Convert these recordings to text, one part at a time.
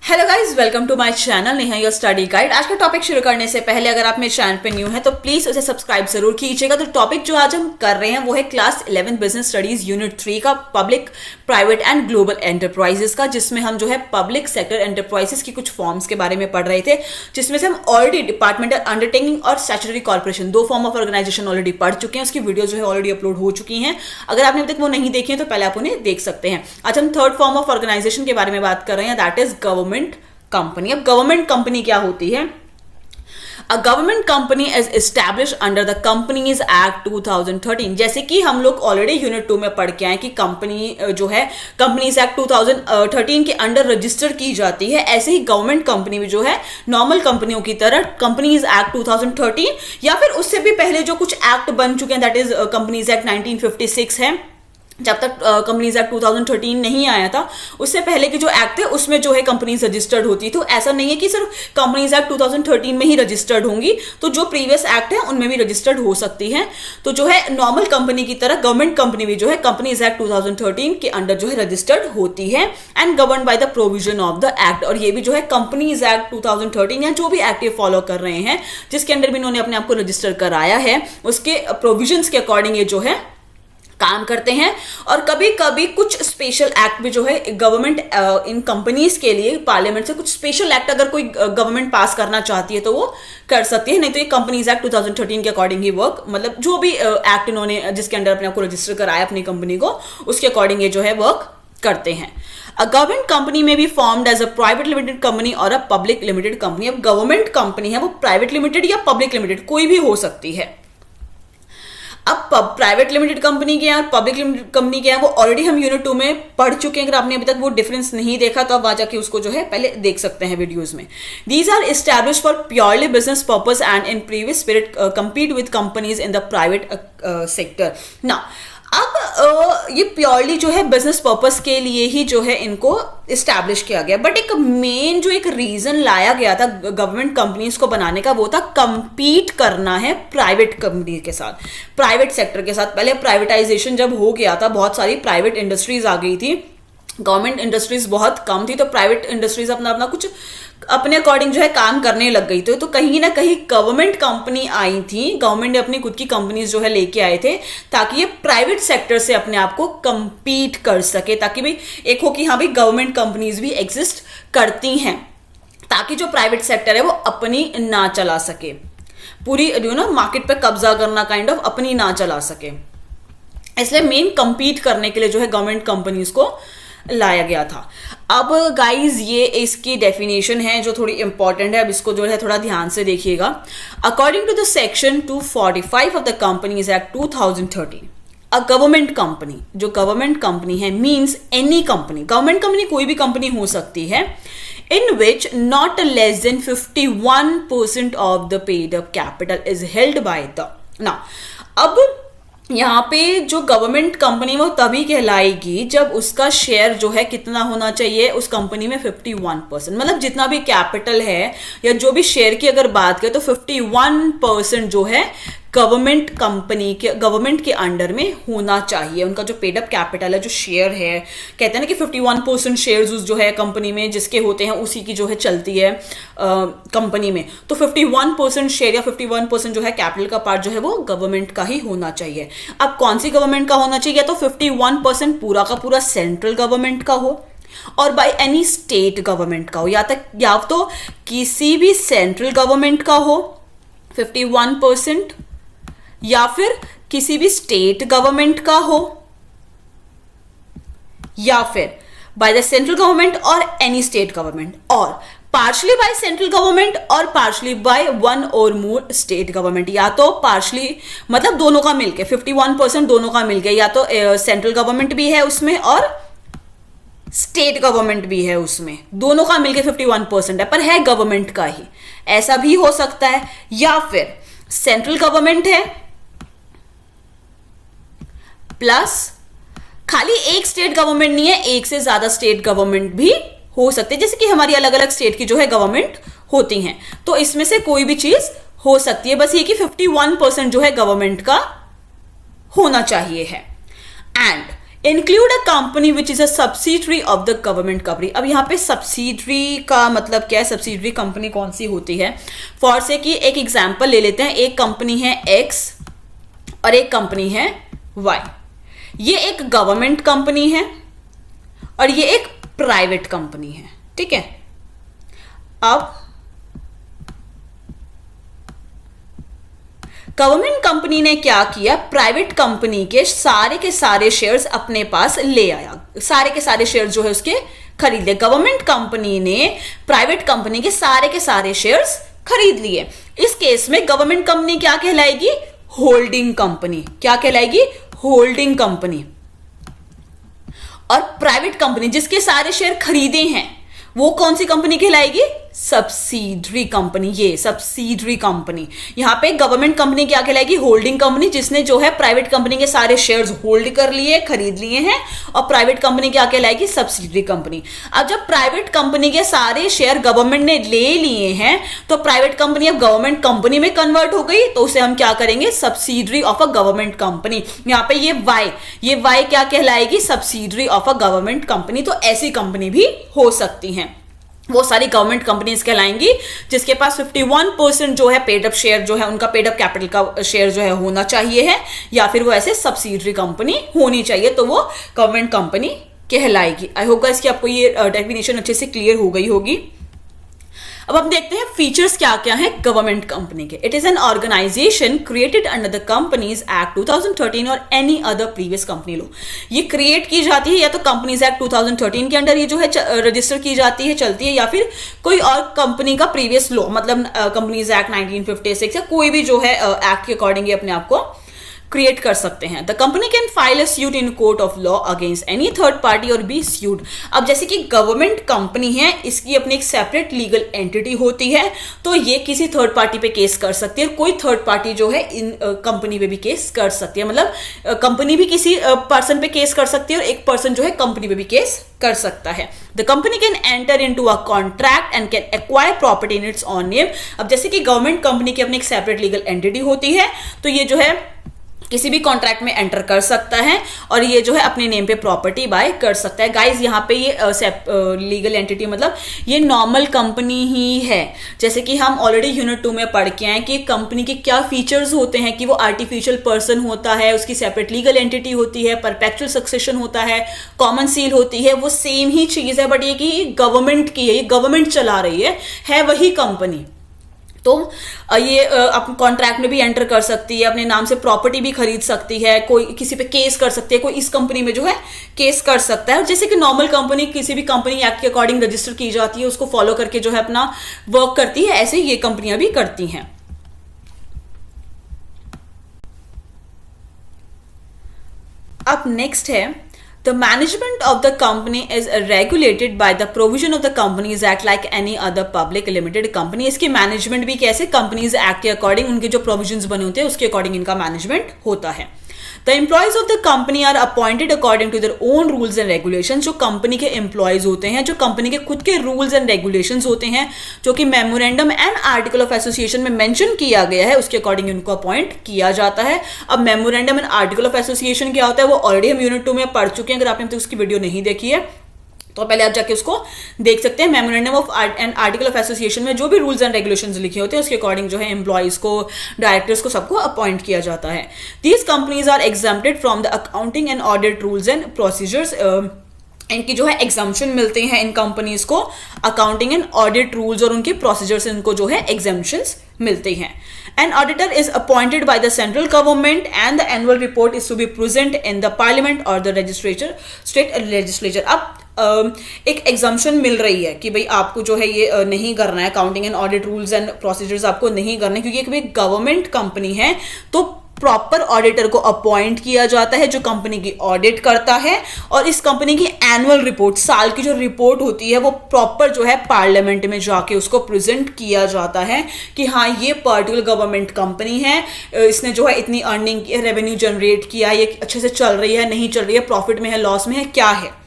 Hello guys, welcome to my channel Neha your study guide. आज का topic शुरू करने से पहले अगर आप मेरे चैनल पे न्यू हैं तो प्लीज उसे सब्सक्राइब जरूर कीजिएगा। तो टॉपिक जो आज हम कर रहे हैं वो है क्लास 11 बिजनेस स्टडीज यूनिट 3 का public private and global enterprises का, जिसमें हम जो है पब्लिक सेक्टर एंटरप्राइजेस की कुछ फॉर्म्स के बारे में पढ़ रहे थे, जिसमें से हम ऑलरेडी डिपार्टमेंटल अंडरटेकिंग और स्टैट्यूटरी कॉर्पोरेशन दो फॉर्म ऑफ ऑर्गेनाइजेशन ऑलरेडी पढ़ चुके हैं। उसकी वीडियो जो है ऑलरेडी अपलोड हो चुकी हैं। अगर आपने अभी तक वो नहीं देखी है तो पहले आप उन्हें देख सकते हैं। आज हम थर्ड फॉर्म ऑफ ऑर्गेनाइजेशन के बारे में बात कर रहे हैं, दैट इज गवर्नमेंट कंपनी। अब गवर्नमेंट कंपनी क्या होती है? अ government company is establish under the companies act 2013। जैसे कि हम लोग ऑलरेडी यूनिट 2 में पढ़ के आए कि कंपनी जो है कंपनीज एक्ट 2013 के अंडर रजिस्टर की जाती है, ऐसे ही गवर्नमेंट कंपनी भी जो है नॉर्मल कंपनियों की तरह कंपनीज एक्ट 2013 या फिर उससे भी पहले जो कुछ एक्ट बन चुके हैं, दैट इज कंपनीज एक्ट 1956 है। जब तक कंपनीज एक्ट 2013 नहीं आया था उससे पहले के जो एक्ट थे उसमें जो है कंपनीज रजिस्टर्ड होती। तो ऐसा नहीं है कि सिर्फ कंपनीज एक्ट 2013 में ही रजिस्टर्ड होंगी, तो जो प्रीवियस एक्ट है उनमें भी रजिस्टर्ड हो सकती हैं। तो जो है नॉर्मल कंपनी की तरह गवर्नमेंट कंपनी भी जो है कंपनीज एक्ट 2013 के अंडर जो है रजिस्टर्ड होती है and govern by the provision of the act. और ये भी जो है कंपनीज एक्ट 2013 या जो भी एक्ट ये फॉलो कर रहे हैं, जिसके अंडर भी इन्होंने अपने आप को रजिस्टर कराया है, उसके प्रोविजंस के अकॉर्डिंग ये जो है काम करते हैं। और कभी कभी कुछ स्पेशल एक्ट भी जो है गवर्नमेंट इन कंपनीज के लिए पार्लियामेंट से कुछ स्पेशल एक्ट अगर कोई गवर्नमेंट पास करना चाहती है तो वो कर सकती है, नहीं तो ये कंपनीज एक्ट 2013 के अकॉर्डिंग ही वर्क, मतलब जो भी एक्ट इन्होंने जिसके अंडर अपने आप को रजिस्टर कराया अपनी कंपनी को, उसके अकॉर्डिंग ये जो है वर्क करते हैं। अ गवर्नमेंट कंपनी में भी formed as a private limited company और अ पब्लिक लिमिटेड कंपनी। अब गवर्नमेंट कंपनी है वो प्राइवेट लिमिटेड या पब्लिक लिमिटेड कोई भी हो सकती है। अब प्राइवेट लिमिटेड कंपनी के हैं और पब्लिक लिमिटेड कंपनी के हैं वो ऑलरेडी हम यूनिट 2 में पढ़ चुके हैं। अगर आपने अभी तक वो डिफरेंस नहीं देखा तो आप वहां जाके उसको जो है पहले देख सकते हैं वीडियोस में। These are establish for purely business purpose and in previous spirit compete with companies in the private sector. ना अब ये प्योरली जो है बिजनेस पर्पस के लिए ही जो है इनको इस्टेब्लिश किया गया, बट एक मेन जो एक रीजन लाया गया था गवर्नमेंट कंपनीज को बनाने का वो था कंपीट करना है प्राइवेट कंपनी के साथ, प्राइवेट सेक्टर के साथ। पहले प्राइवेटाइजेशन जब हो गया था, बहुत सारी प्राइवेट इंडस्ट्रीज आ गई थी, गवर्नमेंट इंडस्ट्रीज बहुत कम थी, तो प्राइवेट इंडस्ट्रीज अपना अपना कुछ अपने अकॉर्डिंग जो है काम करने लग गई। तो कहीं ना कहीं गवर्नमेंट कंपनी आई थी, गवर्नमेंट ने अपनी खुद की कंपनीज जो है लेके आए थे ताकि ये प्राइवेट सेक्टर से अपने आप को compete कर सके, ताकि भाई एक हो कि हाँ भाई गवर्नमेंट कंपनीज भी एग्जिस्ट करती हैं, ताकि जो प्राइवेट सेक्टर है वो अपनी ना चला सके, पूरी मार्केट पे कब्जा करना काइंड ऑफ अपनी ना चला सके। इसलिए मेन compete करने के लिए जो है गवर्नमेंट कंपनीज को लाया गया था। अब गाइज ये इसकी डेफिनेशन है जो थोड़ी इंपॉर्टेंट है, अब इसको जो है थोड़ा ध्यान से देखिएगा। According to the section 245 of the companies act 2013, a government company, जो गवर्नमेंट कंपनी है means any company, government company कोई भी कंपनी हो सकती है, in which not less than 51% of the paid up capital is held by the। now अब यहाँ पे जो गवर्नमेंट कंपनी वो तभी कहलाएगी जब उसका शेयर जो है कितना होना चाहिए उस कंपनी में 51%, मतलब जितना भी कैपिटल है या जो भी शेयर की अगर बात करें तो 51% जो है गवर्नमेंट कंपनी के गवर्नमेंट के अंडर में होना चाहिए। उनका जो पेड अप कैपिटल है, जो शेयर है, कहते हैं ना कि 51% शेयर्स उस जो है कंपनी में जिसके होते हैं उसी की जो है चलती है कंपनी में। तो 51% शेयर या 51% जो है कैपिटल का पार्ट जो है वो गवर्नमेंट का ही होना चाहिए। अब कौन सी गवर्नमेंट का होना चाहिए? या तो 51% पूरा का पूरा सेंट्रल गवर्नमेंट का हो और बाय एनी स्टेट गवर्नमेंट का हो, या तो किसी भी सेंट्रल गवर्नमेंट का हो 51%, या फिर किसी भी स्टेट गवर्नमेंट का हो, या फिर बाय द सेंट्रल गवर्नमेंट और एनी स्टेट गवर्नमेंट, और पार्शली बाय सेंट्रल गवर्नमेंट और पार्शली बाय वन और मोर स्टेट गवर्नमेंट। या तो पार्शली मतलब दोनों का मिलके 51% दोनों का मिलके, या तो सेंट्रल गवर्नमेंट भी है उसमें और स्टेट गवर्नमेंट भी है उसमें, दोनों का मिलके 51% है पर है गवर्नमेंट का ही, ऐसा भी हो सकता है। या फिर सेंट्रल गवर्नमेंट है प्लस खाली एक स्टेट गवर्नमेंट नहीं है, एक से ज्यादा स्टेट गवर्नमेंट भी हो सकते हैं, जैसे कि हमारी अलग अलग स्टेट की जो है गवर्नमेंट होती हैं। तो इसमें से कोई भी चीज हो सकती है, बस ये कि 51% जो है गवर्नमेंट का होना चाहिए है। And include a company which is a subsidiary of the government company. अब यहाँ पे सब्सिडरी का मतलब क्या है, सब्सिडरी कंपनी कौन सी होती है? फॉर से कि एक एग्जांपल ले लेते हैं, एक कंपनी है एक्स और एक कंपनी है वाई। ये एक गवर्नमेंट कंपनी है और ये एक प्राइवेट कंपनी है, ठीक है। अब गवर्नमेंट कंपनी ने क्या किया, प्राइवेट कंपनी के सारे शेयर्स अपने पास ले आया, सारे के सारे शेयर्स जो है उसके खरीद लिए। गवर्नमेंट कंपनी ने प्राइवेट कंपनी के सारे शेयर्स खरीद लिए। इस केस में गवर्नमेंट कंपनी क्या कहलाएगी? Holding company. क्या कहलाएगी? Holding company. और प्राइवेट कंपनी जिसके सारे शेयर खरीदे हैं वो कौन सी कंपनी कहलाएगी? Subsidiary company. ये सब्सिडरी कंपनी। यहां पे गवर्नमेंट कंपनी क्या कहलाएगी? होल्डिंग कंपनी, जिसने जो है प्राइवेट कंपनी के सारे शेयर्स होल्ड कर लिए, खरीद लिए हैं। और प्राइवेट कंपनी क्या कहलाएगी? Subsidiary company. अब जब प्राइवेट कंपनी के सारे शेयर गवर्नमेंट ने ले लिए हैं तो प्राइवेट कंपनी अब गवर्नमेंट कंपनी में कन्वर्ट हो गई, तो उसे हम क्या करेंगे? Subsidiary of a government company. यहां पे ये वाई क्या कहलाएगी? Subsidiary of a government company. तो ऐसी कंपनी भी हो सकती है। वो सारी गवर्नमेंट कंपनीज कहलाएंगी जिसके पास 51% जो है पेड अप शेयर जो है उनका पेड अप कैपिटल का शेयर जो है होना चाहिए है, या फिर वो ऐसे सब्सिडरी कंपनी होनी चाहिए, तो वो गवर्नमेंट कंपनी कहलाएगी। आई होप गाइस कि आपको ये डेफिनेशन अच्छे से क्लियर हो गई होगी। अब हम देखते हैं फीचर्स क्या क्या है गवर्नमेंट कंपनी के। It is an organization created under the companies act 2013 और any other previous company law. ये क्रिएट की जाती है या तो कंपनीज एक्ट 2013 के अंडर ये जो है रजिस्टर की जाती है, चलती है, या फिर कोई और कंपनी का प्रीवियस लॉ, मतलब कंपनीज एक्ट 1956 या कोई भी जो है एक्ट के अकॉर्डिंग ये अपने आप को क्रिएट कर सकते हैं। The company can file a suit in court of law against any third party और बी स्यूड। अब जैसे कि गवर्नमेंट कंपनी है, इसकी अपनी एक सेपरेट लीगल एंटिटी होती है, तो ये किसी थर्ड पार्टी पे केस कर सकती है। कोई थर्ड पार्टी जो है इन कंपनी पे भी केस कर सकती है, मतलब कंपनी भी किसी पर्सन पे केस कर सकती है और एक पर्सन जो है कंपनी पे भी केस कर सकता है। The company can enter into a contract and can acquire property in its on name. अब जैसे कि गवर्नमेंट कंपनी की अपनी एक सेपरेट लीगल एंटिटी होती है, तो ये जो है किसी भी कॉन्ट्रैक्ट में एंटर कर सकता है और ये जो है अपने नेम पे प्रॉपर्टी बाय कर सकता है। गाइज यहाँ पे ये लीगल एंटिटी मतलब ये नॉर्मल कंपनी ही है। जैसे कि हम ऑलरेडी यूनिट 2 में पढ़ के आए कि कंपनी के क्या फीचर्स होते हैं, कि वो आर्टिफिशियल पर्सन होता है, उसकी सेपरेट लीगल एंटिटी होती है, परपेचुअल सक्सेशन होता है, कॉमन सील होती है। वो सेम ही चीज है, बट ये कि गवर्नमेंट की है, ये गवर्नमेंट चला रही है वही कंपनी। तो ये अपने कॉन्ट्रैक्ट में भी एंटर कर सकती है, अपने नाम से प्रॉपर्टी भी खरीद सकती है, कोई किसी पे केस कर सकती है, कोई इस कंपनी में जो है केस कर सकता है। और जैसे कि नॉर्मल कंपनी किसी भी कंपनी एक्ट के अकॉर्डिंग रजिस्टर की जाती है, उसको फॉलो करके जो है अपना वर्क करती है, ऐसे ये कंपनियां भी करती हैं। अब नेक्स्ट है The management of the company is regulated by the provision of the Companies Act like any other public limited company। इसकी मैनेजमेंट भी कैसे? कंपनीज एक्ट के अकॉर्डिंग उनके जो प्रोविजंस बने होते हैं उसके अकॉर्डिंग इनका मैनेजमेंट होता है। The employees of the company are appointed according to their own rules and regulations। जो कंपनी के एम्प्लॉयज होते हैं, जो कंपनी के खुद के रूल्स एंड रेगुलेशंस होते हैं, जो कि memorandum and article of association में मेंशन किया गया है, उसके अकॉर्डिंग उनको अपॉइंट किया जाता है। अब memorandum and article of association क्या होता है वो ऑलरेडी हम यूनिट 2 में पढ़ चुके हैं। अगर आपने उसकी वीडियो नहीं देखी है तो पहले आप जाके उसको देख सकते हैं। Memorandum of and article of association में जो भी रूल्स एंड रेगुलेशंस लिखे होते हैं उसके अकॉर्डिंग जो है एम्प्लॉइज को, डायरेक्टर्स को, सबको अपॉइंट किया जाता है। These companies are exempted from the accounting and audit rules and procedures. इनकी जो है एग्जाम्पशन मिलते हैं इन कंपनीज को, अकाउंटिंग एंड ऑडिट रूल्स और उनके प्रोसीजर से इनको जो है एग्जाम्पशंस मिलते हैं। An auditor is appointed by the central government and the annual report is to be present in the parliament or the state legislature। अब एक एग्जाम्पशन मिल रही है कि भाई आपको जो है ये नहीं करना है, accounting and audit rules and procedures आपको नहीं करने, क्योंकि एक गवर्नमेंट कंपनी है तो प्रॉपर ऑडिटर को अपॉइंट किया जाता है जो कंपनी की ऑडिट करता है। और इस कंपनी की एनुअल रिपोर्ट, साल की जो रिपोर्ट होती है, वो प्रॉपर जो है पार्लियामेंट में जाके उसको प्रेजेंट किया जाता है कि हाँ ये पर्टिकुलर गवर्नमेंट कंपनी है, इसने जो है इतनी अर्निंग की, रेवेन्यू जनरेट किया, ये अच्छे से चल रही है, नहीं चल रही है, प्रॉफिट में है, लॉस में है, क्या है।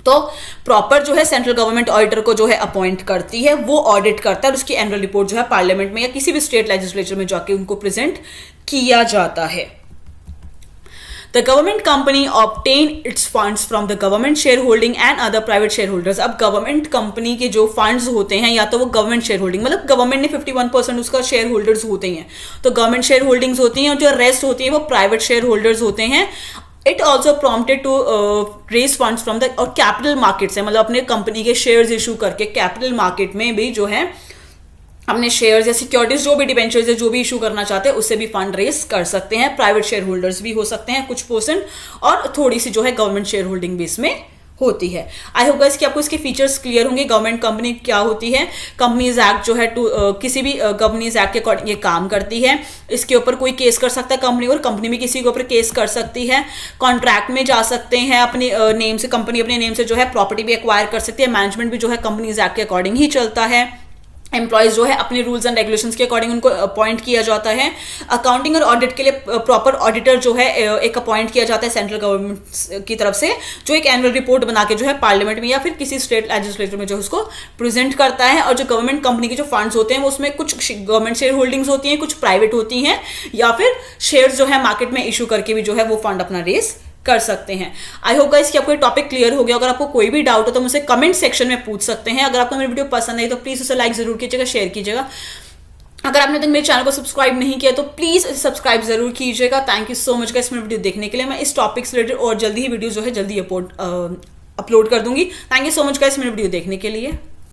तो प्रॉपर जो है सेंट्रल गवर्नमेंट ऑडिटर को जो है अपॉइंट करती है, वो ऑडिट करता है और उसकी एनुअल रिपोर्ट जो है पार्लियामेंट में या किसी भी स्टेट लेजिस्लेचर में जाके उनको प्रेजेंट किया जाता है। The government company obtain it's funds from the government share holding and other private share holders. अब गवर्नमेंट कंपनी के जो फंड्स होते हैं या तो वो गवर्नमेंट शेयर होल्डिंग, मतलब गवर्नमेंट ने 51% उसका शेयर होल्डर्स होते हैं, तो गवर्नमेंट शेयर होल्डिंग्स होती हैं, और जो रेस्ट होती है वो प्राइवेट शेयर होल्डर्स होते हैं। It also prompted to raise funds from the, और कैपिटल मार्केट से, मतलब अपने कंपनी के शेयर्स इशू करके कैपिटल मार्केट में भी जो है अपने शेयर्स या सिक्योरिटीज जो भी डिबेंचर्स है जो भी इशू करना चाहते हैं उससे भी फंड रेज कर सकते हैं। प्राइवेट शेयर होल्डर्स भी हो सकते हैं कुछ %, और थोड़ी सी जो है गवर्नमेंट शेयर होल्डिंग भी इसमें होती है। आई होप गाइस कि आपको इसके फीचर्स क्लियर होंगे। गवर्नमेंट कंपनी क्या होती है, कंपनीज एक्ट जो है किसी भी कंपनीज एक्ट के अकॉर्डिंग ये काम करती है। इसके ऊपर कोई केस कर सकता है कंपनी, और कंपनी भी किसी के ऊपर केस कर सकती है। कॉन्ट्रैक्ट में जा सकते हैं अपने नेम से, कंपनी अपने नेम से जो है प्रॉपर्टी भी एक्वायर कर सकती है। मैनेजमेंट भी जो है कंपनीज एक्ट के अकॉर्डिंग ही चलता है। एम्प्लॉयज जो है अपने रूल्स एंड रेगुलेशंस के अकॉर्डिंग उनको अपॉइंट किया जाता है। अकाउंटिंग और ऑडिट के लिए प्रॉपर ऑडिटर जो है एक अपॉइंट किया जाता है सेंट्रल गवर्नमेंट की तरफ से, जो एक एनुअल रिपोर्ट बना के जो है पार्लियामेंट में या फिर किसी स्टेट लेजिस्लेचर में जो है उसको प्रेजेंट करता है। और जो गवर्नमेंट कंपनी के जो फंड्स होते हैं वो उसमें कुछ गवर्नमेंट शेयर होल्डिंग्स होती हैं, कुछ प्राइवेट होती हैं, या फिर शेयर जो है मार्केट में इशू करके भी जो है वो फंड अपना रेस कर सकते हैं। आई होप गाइस कि आपको ये टॉपिक क्लियर हो गया। अगर आपको कोई भी डाउट हो तो मुझसे कमेंट सेक्शन में पूछ सकते हैं। अगर आपको मेरी वीडियो पसंद आई तो प्लीज उसे लाइक जरूर कीजिएगा, शेयर कीजिएगा। अगर आपने तक मेरे चैनल को सब्सक्राइब नहीं किया तो प्लीज सब्सक्राइब जरूर कीजिएगा। Thank you so much guys मेरी वीडियो देखने के लिए। मैं इस टॉपिक से रिलेटेड और जल्दी ही वीडियो जो है जल्दी अपलोड कर दूंगी। Thank you so much guys मेरी वीडियो देखने के लिए।